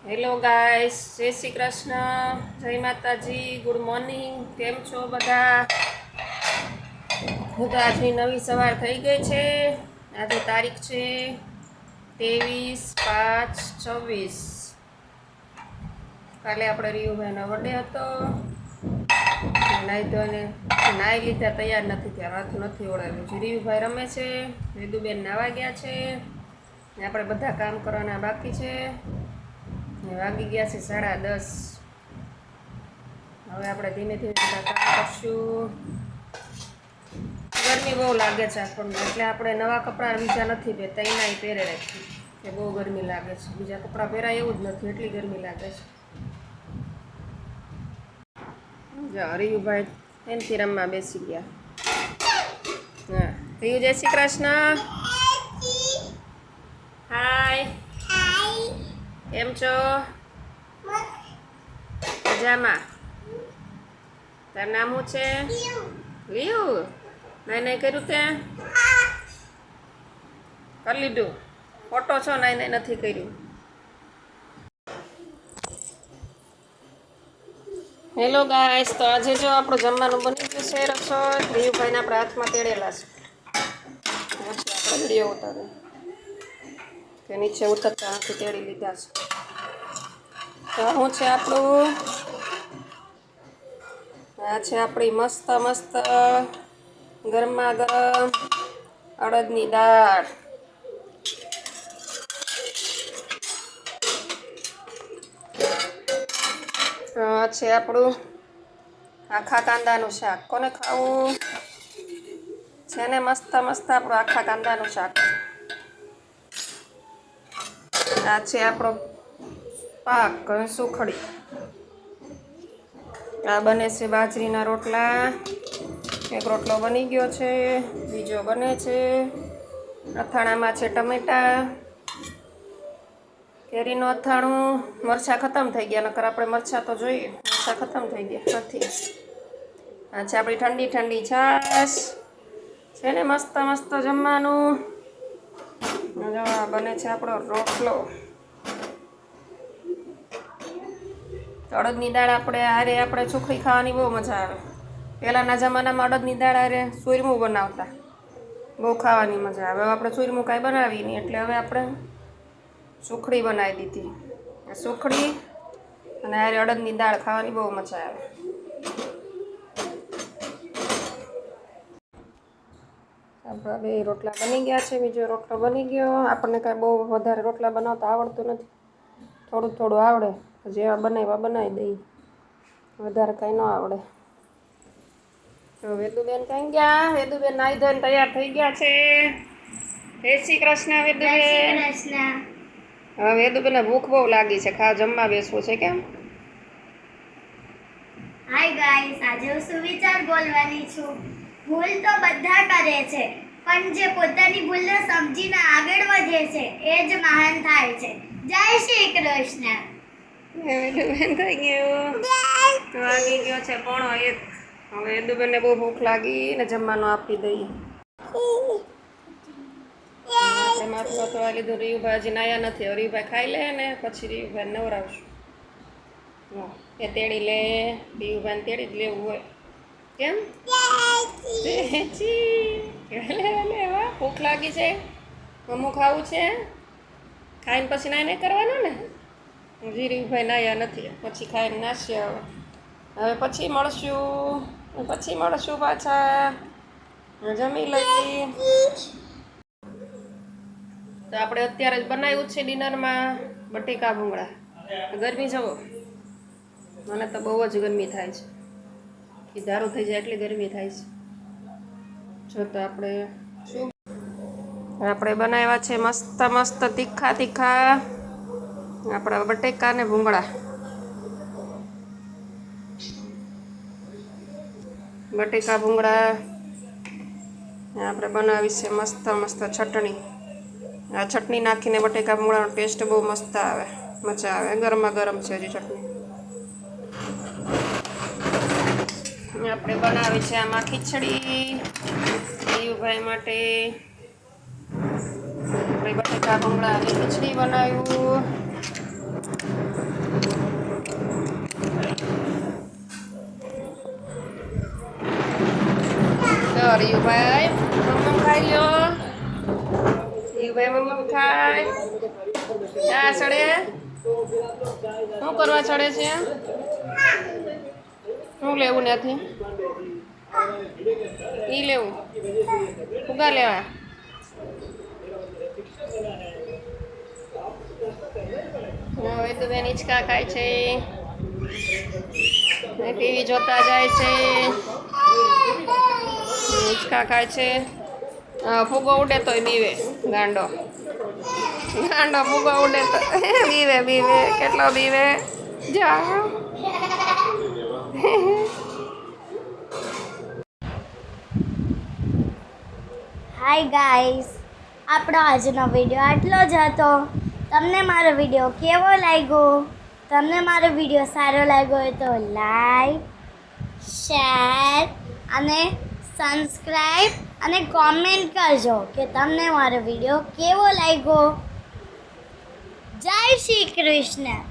Hello guys, જય શ્રી કૃષ્ણ, જય માતાજી, ગુડ મોર્નિંગ. કેમ છો બધા? હું તો આજની નવી સવાર થઈ ગઈ છે. આજે તારીખ છે 23/5/26. કાલે આપણે રીયુભાઈનો બર્થડે હતો. નાહી ધોઈને નાહી લીધા, તૈયાર નથી થયા, માથું નથી ઓળાવ્યું. રીયુભાઈ રમે છે, વેદુબેન નાવા ગયા છે, આપણે બધા કામ કરવાના બાકી છે. વાગી ગયા છે 10:30. હવે આપણે ધીમે ધીમે બધા કામ કરશું. ગરમી બહુ લાગે છે આપણને, એટલે આપણે નવા કપડાં બીજા નથી પહેરતા, એના પહેરે રાખીએ કે બહુ ગરમી લાગે છે. બીજા કપડાં પહેરાય એવું જ નથી, એટલી ગરમી લાગે છે. જો રીયુભાઈ એનથી રમવા બેસી ગયા. હા, રીયુ જય શ્રી કૃષ્ણ. હાય, કેમ છો? મજામાં. તારું નામ શું છે? રીયુ. નાઈ નાઈ કર્યું તે? કરી લીધું. ખોટો છો, નાઈ નાઈ નથી કર્યું. હેલો ગાઈસ, તો આજે જો આપણું જમવાનું બની ગયું છે. રસોઈ રીયુભાઈને આપણે હાથમાં તેડેલા છે. પછી આપણે વિડીયો ઉતારે કે નીચે ઉતરતા નથી, તેડી લીધા છે. તો શું છે આપણું? આ છે આપણી મસ્ત મસ્ત ગરમા ગરમ અડદની દાળ. છે આપણું આખા કાંદાનું શાક. કોને ખાવું છે ને? મસ્ત મસ્ત આપણું આખા કાંદાનું શાક. આ છે આપણો પાક, સુખડી. આ બને છે બાજરીના રોટલા. એક રોટલો બની ગયો છે, બીજો બને છે. અથાણામાં છે ટમેટા, કેરીનું અથાણું. મરચાં ખતમ થઈ ગયા, નકર આપણે મરચાં તો જોઈએ. મરચાં ખતમ થઈ ગયા નથી. આ છે આપણી ઠંડી ઠંડી છાશ. છે ને મસ્ત મસ્ત જમવાનું. બને છે આપણો રોટલો. અડદની દાળ આપણે સુખડી ખાવાની બહુ મજા આવે. પહેલાંના જમાનામાં અડદની દાળ હારે ચૂરમું બનાવતા, બહુ ખાવાની મજા આવે. હવે આપણે ચૂરમું કાંઈ બનાવી નહીં, એટલે હવે આપણે સુખડી બનાવી દીધી. સુખડી અને હારે અડદની દાળ ખાવાની બહુ મજા આવે. આપણા બે રોટલા બની ગયા છે, બીજો રોટલો બની ગયો. આપણને કાંઈ બહુ વધારે રોટલા બનાવતા આવડતું નથી, થોડું થોડું આવડે. જેવા બનાવ્યા બનાવી દઈએ, વધારે કાંઈ ન આવડે. તો વેદુબેન કઈ ગયા? વેદુબેન નાઈ ધોઈને તૈયાર થઈ ગયા છે. જય શ્રી કૃષ્ણ વેદુબેન. હવે વેદુબેનને ભૂખ બહુ લાગી છે, જમવા બેસવું છે. કેમ? હાય ગાઈસ, આજે હું સુવિચાર બોલવાની છું. ભૂલ તો બધા કરે છે, પણ જે પોતાની ભૂલને સમજીને આગળ વધે છે એ જ મહાન થાય છે. જય શ્રી કૃષ્ણ. વેદુબેન થઈ ગયું, વાગી ગયો છે 1:30. હવે વેદુબેનને બહુ ભૂખ લાગી ને જમવાનું આપી દઈએ. આપણે માટલો તો આ લીધું. રીયુભાઈ હજી નાયા નથી. હવે રીયુભાઈ ખાઈ લે ને પછી રીયુભાઈ નવરાવશું. એ તેડી લે, રીયુભાઈને તેડી જ લેવું હોય. કેમ? ભૂખ લાગી છે, મમ્મું ખાવું છે. ખાઈને પછી નાઈ નહીં કરવાનું ને. હજી રીયુભાઈ નાયા નથી, પછી ખાઈને નાશે. હવે પછી મળશું પાછા. જમી લઈએ. તો આપણે અત્યારે જ બનાવ્યું છે ડિનરમાં બટેકા ભૂંગળા. ગરમી જવો, મને તો બહુ જ ગરમી થાય છે. ધારું થઈ જાય એટલી ગરમી થાય છે. જો તો આપણે બનાવ્યા છે મસ્ત મસ્ત તીખા તીખા આપણા બટેકા ને ભૂંગળા. બટેકા ભૂંગળા આપણે બનાવી છે મસ્ત મસ્ત ચટણી. આ ચટણી નાખીને બટેકા ભૂંગળાનો ટેસ્ટ બહુ મસ્ત આવે, મજા આવે. ગરમા ગરમ છે હજી ચટણી. આપણે બનાવી છે આમાં ખીચડી રીયુભાઈ માટે. આપણે બટેકા ભૂંગળાની ખીચડી બનાવ્યું. તો રીયુભાઈ મમ્મ ખાઈ લ્યો. રીયુભાઈ મમ્મ ખાય. આ ચડે શું કરવા ચડે છે? શું લેવું નથી? ઈ લેવું ફુગા લેવા. હવે તો બેન હિંચકા ખાય છે ને ટીવી જોતા જાય છે. હિંચકા ખાય છે. ફુગો ઉડે તોય બીવે ગાંડો. ગાંડો ફુગો ઉડે તો બીવે બીવે. કેટલો બીવે જા. હાય ગાઈસ, આપણો આજનો વિડીયો આટલો જ હતો. તમને મારો વિડીયો કેવો લાગ્યો? તમને મારો વિડીયો સારો લાગ્યો હોય તો લાઈક, શેર અને સબસ્ક્રાઈબ અને કોમેન્ટ કરજો કે તમને મારો વિડીયો કેવો લાગ્યો. જય શ્રી કૃષ્ણ.